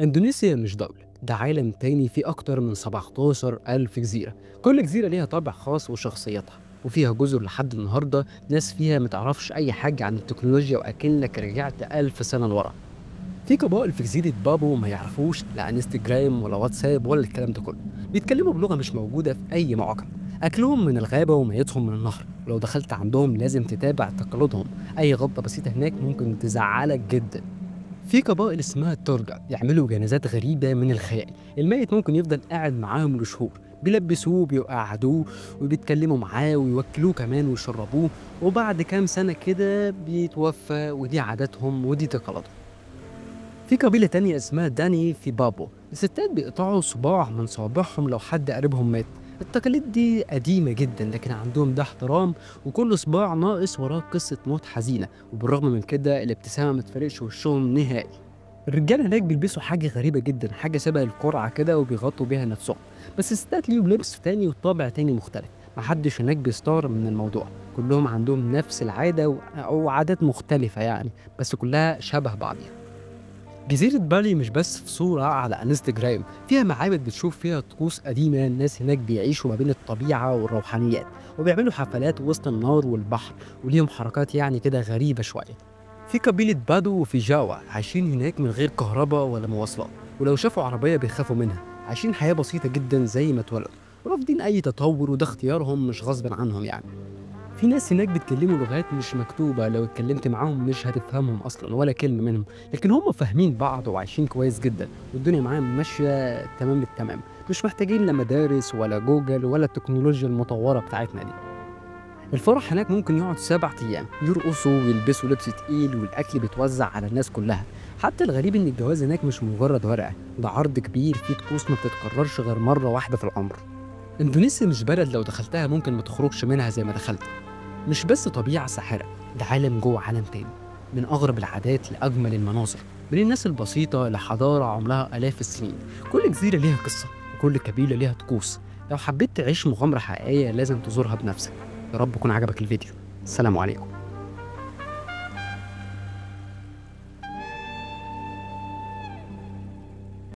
إندونيسيا مش دولة، ده عالم تاني فيه أكتر من 17,000 جزيرة. كل جزيرة ليها طابع خاص وشخصيتها، وفيها جزر لحد النهاردة ناس فيها متعرفش أي حاجة عن التكنولوجيا وأكنك رجعت 1000 سنة لورا. في قبائل في جزيرة بابو ما يعرفوش لا انستجرام ولا واتساب ولا الكلام ده كله، بيتكلموا بلغة مش موجودة في أي معجم. أكلهم من الغابة وميتهم من النهر، ولو دخلت عندهم لازم تتابع تقاليدهم. أي غلطة بسيطة هناك ممكن تزعلك جدا. في قبائل اسمها التورجا يعملوا جنازات غريبة من الخيال، الميت ممكن يفضل قاعد معاهم لشهور، بيلبسوه بيقعدوه وبيتكلموا معاه ويوكلوه كمان ويشربوه، وبعد كام سنة كده بيتوفى، ودي عاداتهم ودي تقاليدهم. في قبيلة تانية اسمها داني في بابو، الستات بيقطعوا صباع من صوابعهم لو حد قريبهم مات. التقاليد دي قديمة جدا لكن عندهم ده احترام، وكل صباع ناقص وراه قصة موت حزينة، وبالرغم من كده الابتسامة ما تفرقش وشهم نهائي. الرجال هناك بيلبسوا حاجة غريبة جدا، حاجة شبه القرعة كده وبيغطوا بيها نفسهم، بس الستات ليهم لبس تاني وطابع تاني مختلف. محدش هناك بيستغرب من الموضوع، كلهم عندهم نفس العادة أو عادات مختلفة يعني، بس كلها شبه بعضها. جزيرة بالي مش بس في صورة على انستجرام، فيها معابد بتشوف فيها طقوس قديمة. الناس هناك بيعيشوا ما بين الطبيعة والروحانيات، وبيعملوا حفلات وسط النار والبحر، وليهم حركات يعني كده غريبة شوية. في قبيلة بادو في جاوا عايشين هناك من غير كهرباء ولا مواصلات، ولو شافوا عربية بيخافوا منها. عايشين حياة بسيطة جدا زي ما اتولدوا، ورافضين أي تطور، وده اختيارهم مش غصب عنهم يعني. في ناس هناك بيتكلموا لغات مش مكتوبة، لو اتكلمت معاهم مش هتفهمهم أصلا ولا كلمة منهم، لكن هم فاهمين بعض وعايشين كويس جدا، والدنيا معاهم ماشية تمام التمام. مش محتاجين لا مدارس ولا جوجل ولا التكنولوجيا المتطورة بتاعتنا دي. الفرح هناك ممكن يقعد 7 أيام، يرقصوا ويلبسوا لبس تقيل، والأكل بيتوزع على الناس كلها. حتى الغريب إن الجواز هناك مش مجرد ورقة، ده عرض كبير فيه طقوس ما بتتكررش غير مرة واحدة في العمر. اندونيسيا مش بلد لو دخلتها ممكن ما تخرجش منها زي ما دخلت. مش بس طبيعة ساحرة، ده عالم جوه عالم تاني، من أغرب العادات لأجمل المناظر، من الناس البسيطة لحضارة عمرها آلاف السنين. كل جزيرة ليها قصة، وكل قبيلة ليها طقوس. لو حبيت تعيش مغامرة حقيقية لازم تزورها بنفسك. يا رب يكون عجبك الفيديو. السلام عليكم.